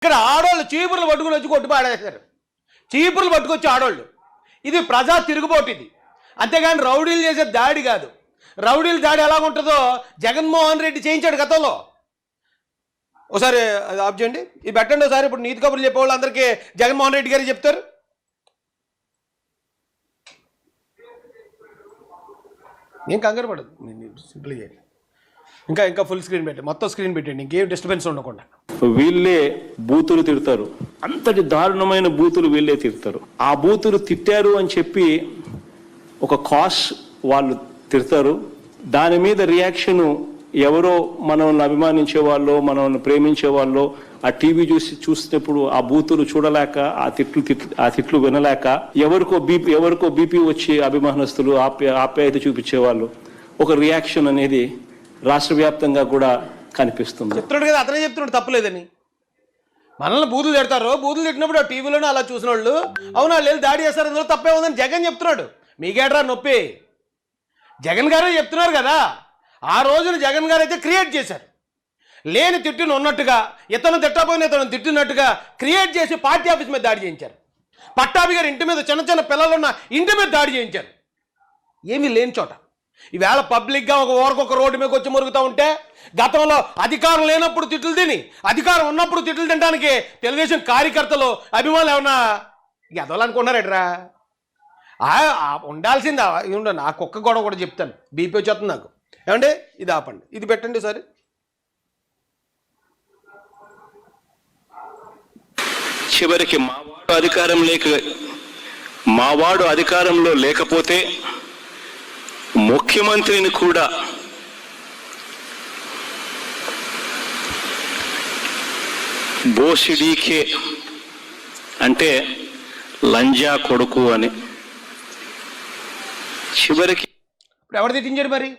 ఇక్కడ ఆడోళ్ళు చీపుర్లు పట్టుకుని వచ్చి కొట్టి పాడేశారు. చీపుర్లు పట్టుకొచ్చి ఆడోళ్ళు. ఇది ప్రజా తిరుగుబాటు. ఇది అంతేగాని రౌడీలు చేసే దాడి కాదు. రౌడీల దాడి ఎలాగుంటుందో జగన్మోహన్ రెడ్డి చేయించాడు గతంలో. ఒకసారి అది ఆఫ్ చేయండి, ఇది పెట్టండి ఒకసారి. ఇప్పుడు నీతి కబుర్లు చెప్పేవాళ్ళు అందరికీ జగన్మోహన్ రెడ్డి గారు చెప్తారు. ఏం కంగారు పడదు, సింపుల్ చేయండి. ఇంకా ఫుల్ స్క్రీన్ పెట్టండి, మొత్తం స్క్రీన్ పెట్టండి, ఇంకేం డిస్టర్బెన్స్ ఉండకుండా. వీళ్ళే బూతులు తిడతారు, అంతటి దారుణమైన బూతులు వీళ్ళే తిడతారు. ఆ బూతులు తిట్టారు అని చెప్పి ఒక కాస్ వాళ్ళు తిడతారు. దాని మీద రియాక్షను ఎవరో మనల్ని అభిమానించే వాళ్ళు, మనల్ని ప్రేమించే వాళ్ళు ఆ టీవీ చూసినప్పుడు ఆ బూతులు చూడలేక, ఆ తిట్లు వినలేక ఎవరికో బీపీ వచ్చి అభిమానస్తులు ఆప్యాయత చూపించేవాళ్ళు ఒక రియాక్షన్ అనేది రాష్ట్ర వ్యాప్తంగా కూడా కనిపిస్తుంది. చెప్తున్నాడు కదా, అతనే చెప్తున్నాడు తప్పులేదని. మనల్ని బూతులు తిడతారు, బూతులు తిట్టినప్పుడు ఆ టీవీలోనే అలా చూసిన వాళ్ళు అవునా వెళ్ళి దాడి చేస్తారు, అందులో తప్పే ఉందని జగన్ చెప్తున్నాడు. మీకేట్రా నొప్పి? జగన్ గారే చెప్తున్నారు కదా. ఆ రోజున జగన్ గారు అయితే క్రియేట్ చేశారు. లేని తిట్టును ఉన్నట్టుగా, ఇతను తిట్టపోయిన ఇతను తిట్టినట్టుగా క్రియేట్ చేసి పార్టీ ఆఫీస్ మీద దాడి చేయించారు. పట్టాభి గారి ఇంటి మీద చిన్న చిన్న పిల్లలున్న ఇంటి మీద దాడి చేయించారు. ఏమీ లేని చోట ఈవేళ పబ్లిక్గా ఒక ఊరకొక రోడ్డు మీదకి వచ్చి మురుగుతూ ఉంటే, గతంలో అధికారం లేనప్పుడు తిట్లు తిని అధికారం ఉన్నప్పుడు తిట్లు తినడానికి తెలుగుదేశం కార్యకర్తలు అభిమానులు ఏమన్నా ఎదవాలనుకున్నారేట్రా? ఉండాల్సింది ఉండను. ఆ కుక్క గొడవ కూడా చెప్తాను, బీపీ వచ్చేస్తుంది నాకు. ఏమంటే ఇది ఆపండి, ఇది పెట్టండి సరే. చివరికి మావాడు అధికారంలో లేకపోతే ముఖ్యమంత్రిని కూడా బోసిడీకే అంటే లంజా కొడుకు అని చివరికి ఇప్పుడు ఎవరు తిట్టించాడు? మరి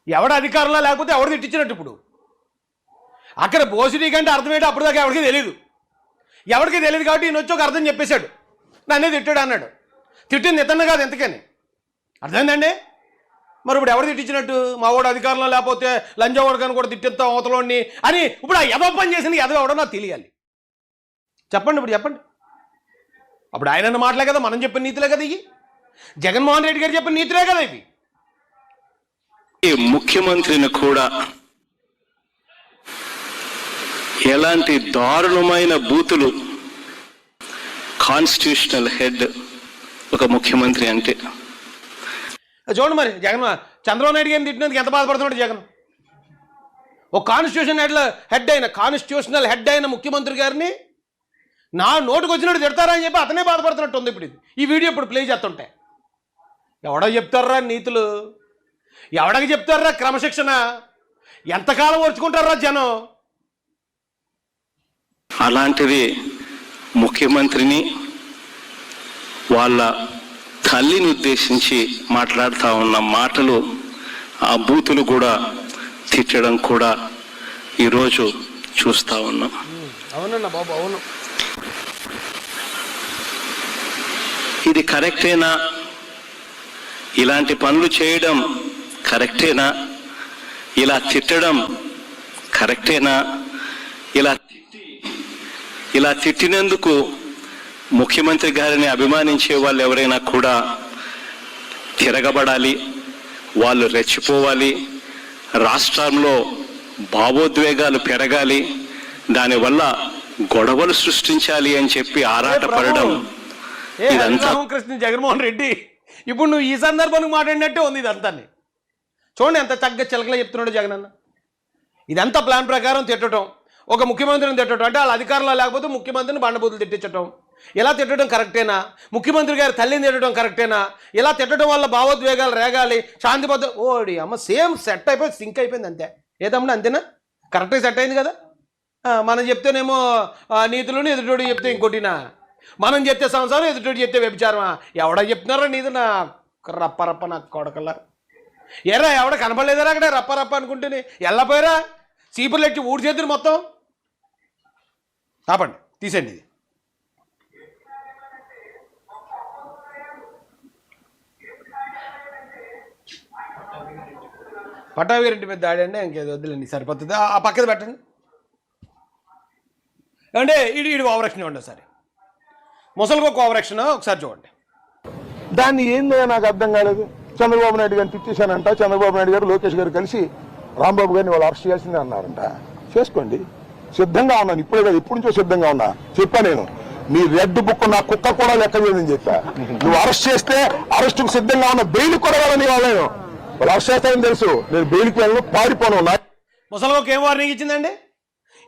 ఎవడ అధికారంలో లేకపోతే ఎవరు తిట్టించినట్టు? ఇప్పుడు అక్కడ బోసిడీ కంటే అర్థం ఏంటో అప్పుడు దాకా ఎవరికి తెలియదు. ఎవరికి తెలియదు కాబట్టి ఈయన వచ్చి ఒక అర్థం చెప్పేశాడు, నన్నే తిట్టాడు అన్నాడు. తిట్టింది ఇతను కాదు ఎంతకని, అర్థమైందండి? మరి ఇప్పుడు ఎవరు తిట్టించినట్టు? మా వాడు అధికారంలో లేకపోతే లంజావాడుకని కూడా తిట్టిస్తాం అవతలోని అని ఇప్పుడు ఆ ఎదవ పని చేసింది ఎదవ ఎవడో నాకు తెలియాలి. చెప్పండి, ఇప్పుడు చెప్పండి. అప్పుడు ఆయన మాటలే కదా, మనం చెప్పిన నీతులే కదా ఇవి. జగన్మోహన్ రెడ్డి గారు చెప్పిన నీతులే కదా ఇవి. ముఖ్యమంత్రిని కూడా ఎలాంటి దారుణమైన బూతులు, కాన్స్టిట్యూషనల్ హెడ్ ఒక ముఖ్యమంత్రి అంటే చూడండి. మరి జగన్ చంద్రబాబు నాయుడు గారిని తిట్టినందుకు ఎంత బాధపడుతున్నాడు జగన్. ఒక కాన్స్టిట్యూషనల్ హెడ్ అయిన ముఖ్యమంత్రి గారిని నా నోటుకు వచ్చినట్టు తిడతారని చెప్పి అతనే బాధపడుతున్నట్టు ఉంది. ఇప్పుడు ఈ వీడియో ఇప్పుడు ప్లే చేస్తుంటే ఎవడో చెప్తారా నీతులు? ఎవడకి చెప్తారా క్రమశిక్షణ? ఎంతకాలం ఓర్చుకుంటారా జనం? అలాంటిది ముఖ్యమంత్రిని వాళ్ళ తల్లిని ఉద్దేశించి మాట్లాడుతూ ఉన్న మాటలు, ఆ బూతులు కూడా తిట్టడం కూడా ఈరోజు చూస్తూ ఉన్నాం. అవునన్నా బాబు, అవును. ఇది కరెక్టేనా? ఇలాంటి పనులు చేయడం కరెక్టేనా? ఇలా తిట్టడం కరెక్టేనా? ఇలా తిట్టినందుకు ముఖ్యమంత్రి గారిని అభిమానించే వాళ్ళు ఎవరైనా కూడా తిరగబడాలి, వాళ్ళు రెచ్చిపోవాలి, రాష్ట్రంలో భావోద్వేగాలు పెరగాలి, దానివల్ల గొడవలు సృష్టించాలి అని చెప్పి ఆరాటపడడం ఇదంతా. కృష్ణ జగన్మోహన్ రెడ్డి ఇప్పుడు నువ్వు ఈ సందర్భానికి మాట్లాడినట్టే ఉంది ఇదంతా. చూడండి ఎంత చక్కగా చిలకలా చెప్తున్నాడు జగన్ అన్న. ఇదంతా ప్లాన్ ప్రకారం తిట్టడం, ఒక ముఖ్యమంత్రిని తిట్టడం అంటే వాళ్ళ అధికారంలో లేకపోతే ముఖ్యమంత్రిని బండబూతులు తిట్టించడం. ఇలా తిట్టడం కరెక్టేనా? ముఖ్యమంత్రి గారి తల్లిని తిట్టడం కరెక్టేనా? ఇలా తిట్టడం వల్ల భావోద్వేగాలు రేగాలి, శాంతి భద్ర ఓడి అమ్మ సేమ్ సెట్ అయిపోయి సింక్ అయిపోయింది అంతే. ఏదమ్మా అంతేనా? కరెక్ట్గా సెట్ అయింది కదా. మనం చెప్తేనేమో నీతులను, ఎదుటోడు చెప్తే ఇంకోటినా? మనం చెప్తే సంసారం, ఎదుటోడు చెప్తే వ్యభిచారమా? ఎవడ చెప్తున్నారా నీది? నా రప్ప నాకు కొడకల్లా ఎరా ఎవడ కనపడలేదరా అక్కడ రప్ప అనుకుంటేనే వెళ్ళపోయారా? చీపుర్లు ఎట్టి ఊడి చేతులు మొత్తం ఆపండి, తీసేయండి. ఇది పట్టాభిరెడ్డి మీద దాడి అంటే ఇంకేది వద్దులేండి, సరిపోతుంది. ఆ పక్కన పెట్టండి. అంటే ఇడి ఓవరాక్షన్ ఇవ్వండి ఒకసారి, ముసలికొక్క ఓవరాక్షన్ ఒకసారి చూడండి. దాన్ని ఏందో నాకు అర్థం కాలేదు. చంద్రబాబు నాయుడు గారిని తిట్టేశానంట. చంద్రబాబు నాయుడు గారు లోకేష్ గారు కలిసి రాంబాబు గారిని వాళ్ళు అరెస్ట్ చేయాల్సిందే అన్నారంట. చేసుకోండి, సిద్ధంగా ఉన్నాను. ఇప్పుడే కాదు, ఇప్పటి నుంచో సిద్ధంగా ఉన్నా. చెప్పా నేను, నీ రెడ్ బుక్ నా కుక్క కూడా లెక్క చేయదని చెప్పా. నువ్వు అరెస్ట్ చేస్తే అరెస్టుకు సిద్ధంగా ఉన్న, బెయిల్ కూడా వెళ్ళని వాళ్ళను. వాళ్ళు అరెస్ట్ చేస్తారని తెలుసు. నేను బెయిల్కి వెళ్ళను, పారిపోను. ముసలికొక్క ఏం వార్నింగ్ ఇచ్చిందండి?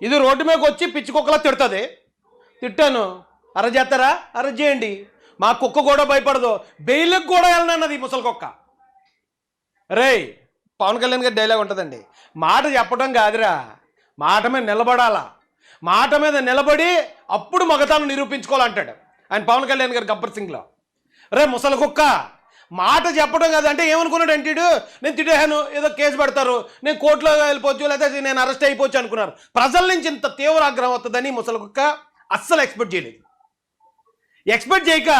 ఇది రోడ్డు మీదకి వచ్చి పిచ్చి కుక్కలా తిడుతుంది. తిట్టాను, అరెస్ట్ చేస్తారా? అరెస్ట్ చేయండి, మా కుక్క కూడా భయపడదు, బెయిల్కి కూడా వెళ్ళనన్నది ముసలికొక్క. రే, పవన్ కళ్యాణ్ గారి డైలాగ్ ఉంటుందండి, మాట చెప్పడం కాదురా, మాట మీద నిలబడాలా, మాట మీద నిలబడి అప్పుడు మగతాను నిరూపించుకోవాలంటాడు ఆయన పవన్ కళ్యాణ్ గారు గబ్బర్ సింగ్లో. రే ముసలికొక్క, మాట చెప్పడం కాదంటే ఏమనుకున్నాడు అంటే, నేను తిట్టేహాను, ఏదో కేసు పెడతారు, నేను కోర్టులో వెళ్ళిపోవచ్చు, లేకపోతే నేను అరెస్ట్ అయిపోవచ్చు అనుకున్నారు. ప్రజల నుంచి ఇంత తీవ్ర ఆగ్రహం వస్తుందని ముసలికొక్క అస్సలు ఎక్స్పెక్ట్ చేయలేదు. ఎక్స్పెక్ట్ చేయక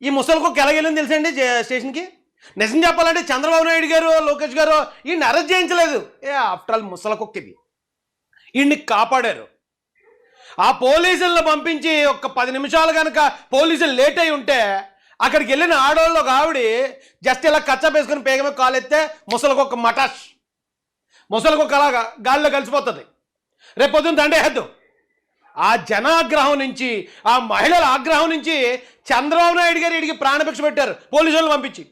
ఈ ముసలికొక్క ఎలా వెళ్ళింది తెలుసండి స్టేషన్కి. నిజం చెప్పాలంటే చంద్రబాబు నాయుడు గారు, లోకేష్ గారు ఈయన్ని అరెస్ట్ చేయించలేదు. ఆఫ్టర్ ఆల్ ముసలికొక్క ఇది, ఈయన్ని కాపాడారు. ఆ పోలీసులను పంపించి ఒక 10 నిమిషాలు కనుక పోలీసులు లేట్ అయి ఉంటే అక్కడికి వెళ్ళిన ఆడవాళ్ళు ఒక ఆవిడ జస్ట్ ఇలా కచ్చా వేసుకుని పేగ మీద కాలు ఎత్తే ముసలికొక్క మటాష్, ముసలికొక్క అలాగా గాలిలో కలిసిపోతుంది. రేపు పొద్దున్న దండేద్దు. ఆ జనాగ్రహం నుంచి, ఆ మహిళల ఆగ్రహం నుంచి చంద్రబాబు నాయుడు గారు వీడికి ప్రాణభిక్ష పెట్టారు పోలీసులను పంపించి.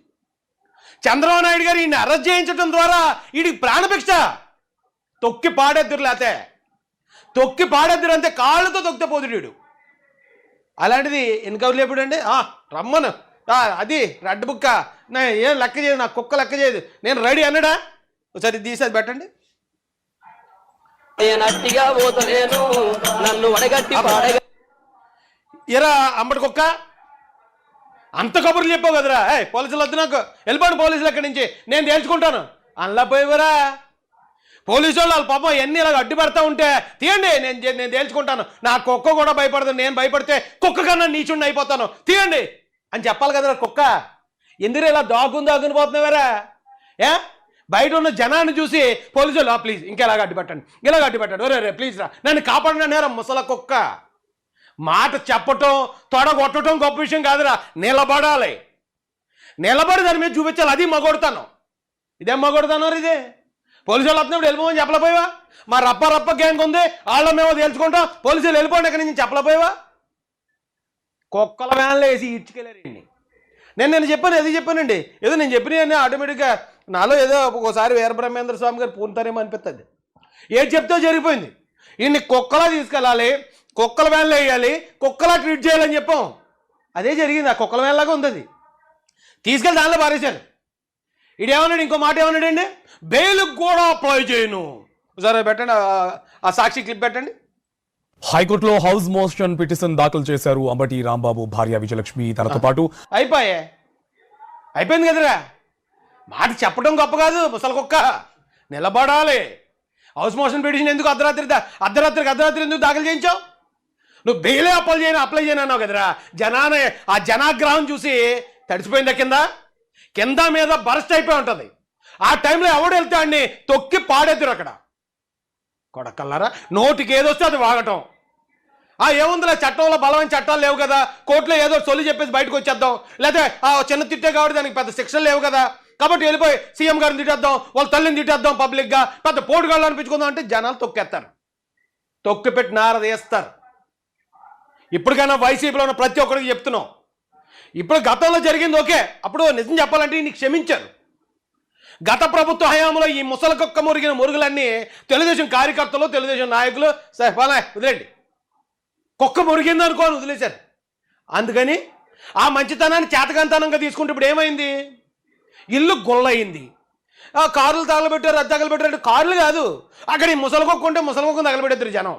చంద్రబాబు నాయుడు గారు ఈయన్ని అరెస్ట్ చేయించడం ద్వారా వీడికి ప్రాణభిక్ష. తొక్కి పాడేద్దురు, లేతే తొక్కి పాడేద్దురు అంతే, కాళ్ళతో తొక్కితే పోతుడు. అలాంటిది ఎన్కౌంటర్ ఎప్పుడండి? రమ్మను, అది రెడ్ బుక్క, నా ఏం లెక్క చేయదు, నా కుక్క లెక్క చేయదు, నేను రెడీ అన్నాడా? ఒకసారి తీసి అది పెట్టండి. ఎరా అంబటి కుక్క, అంత కబుర్లు చెప్పావు కదరా, పోలీసులు వద్దు నాకు, వెళ్ళిపోండి పోలీసులు ఎక్కడి నుంచి, నేను తేల్చుకుంటాను అందులో పోయేవరా. పోలీసు వాళ్ళు వాళ్ళ పాపం ఎన్ని ఇలాగ అడ్డు పెడతా ఉంటే తీయండి, నేను తేల్చుకుంటాను, నా కుక్క కూడా భయపడదు, నేను భయపడితే కుక్క కన్నా నీచుండి అయిపోతాను, తీయండి అని చెప్పాలి కదరా కుక్క. ఎందుకు ఇలా దాగుని పోతున్నావారా? బయట ఉన్న జనాన్ని చూసి పోలీసులు ప్లీజ్ ఇంకెలాగ అడ్డు పెట్టండి, ఇలాగ అడ్డు పెట్టండి, రే ప్లీజ్ రా, నన్ను కాపాడినా నేరా ముసల కుక్క. మాట చెప్పటం, తొడగొట్టడం గొప్ప విషయం కాదురా, నిలబడాలి, నిలబడి దాని మీద చూపించాలి, అది మగొడతాను. ఇదేం మగొడతాను ఇదే? పోలీసు వాళ్ళు వస్తున్నప్పుడు వెళ్ళిపోమని చెప్పలేపోయావా? మా రప్ప గ్యాంగ్ ఉంది, వాళ్ళ మేము తెలుసుకుంటాం, పోలీసులు వెళ్ళిపోండి ఎక్కడి నుంచి చెప్పలేపోయావా? కుక్కల వ్యాన్లో వేసి ఇడ్చుకెళ్ళారండి. నేను చెప్పాను, ఏది చెప్పానండి, ఏదో నేను చెప్పిన ఆటోమేటిక్గా నాలో ఏదో ఒక్కోసారి వీరబ్రహ్మేంద్ర స్వామి గారు పూనుతారేమో అనిపిస్తుంది. ఏది చెప్తే జరిగిపోయింది. ఈయన్ని కుక్కలా తీసుకెళ్ళాలి, కుక్కల వ్యాన్లో వేయాలి, కుక్కలా ట్రీట్ చేయాలని చెప్పాం. అదే జరిగింది. ఆ కుక్కల వ్యాన్లాగా ఉంది అది. తీసుకెళ్ళి దానిలో పారేశారు. ఇడేమన్నాడు, ఇంకో మాట ఏమన్నాడండి, బెయిల్కి కూడా అప్లై చేయను. సరే పెట్టండి, ఆ సాక్షి క్లిప్ పెట్టండి. హైకోర్టులో హౌస్ మోషన్ పిటిషన్ దాఖలు చేశారు అంబటి రాంబాబు భార్య విజయలక్ష్మి. తనతో పాటు అయిపోయింది కదరా. మాట చెప్పడం గొప్ప కాదు, ముసలి కుక్క నిలబడాలి. హౌస్ మోషన్ పిటిషన్ ఎందుకు అర్ధరాత్రికి ఎందుకు దాఖలు చేయించావు? నువ్వు బెయిలే అప్లై చేయను అన్నావు కదరా. ఆ జనాగ్రహం చూసి తడిసిపోయిందా, కింద మీద బరస్ట్ అయిపోయి ఉంటుంది. ఆ టైంలో ఎవడు వెళ్తే అన్ని తొక్కి పాడేద్దరు అక్కడ. కొడకల్లారా, నోటికి ఏదొస్తే అది వాగటం. ఏముందిలే, చట్టంలో బలమైన చట్టాలు లేవు కదా, కోర్టులో ఏదో సొల్లు చెప్పేసి బయటకు వచ్చేద్దాం, లేకపోతే చిన్న తిట్టే కాబట్టి దానికి పెద్ద శిక్షలు లేవు కదా, కాబట్టి వెళ్ళిపోయి సీఎం గారిని తిట్టేద్దాం, వాళ్ళ తల్లిని తిట్టేద్దాం, పబ్లిక్గా పెద్ద పోటుగాళ్ళు అనిపించుకుందాం అంటే జనాలు తొక్కేస్తారు, తొక్కి పెట్టి నారదేస్తారు. ఇప్పటికైనా వైసీపీలో ఉన్న ప్రతి ఒక్కరికి చెప్తున్నాం, ఇప్పుడు గతంలో జరిగింది ఓకే, అప్పుడు నిజం చెప్పాలంటే నీకు క్షమించారు. గత ప్రభుత్వ హయాంలో ఈ ముసలి కుక్క మురిగిన మురుగులన్నీ తెలుగుదేశం కార్యకర్తలు, తెలుగుదేశం నాయకులు వదిలేండి, కుక్క మురిగింది అనుకోని వదిలేశారు. అందుకని ఆ మంచితనాన్ని చేతకంతనంగా తీసుకుంటే ఇప్పుడు ఏమైంది, ఇల్లు గొల్లయింది. కార్లు తగలబెట్టారు, అది తగలబెట్టారు. కార్లు కాదు, అక్కడ ఈ ముసలి కుక్క ఉంటే ముసలి కుక్కను తగలబెట్టారు జనం.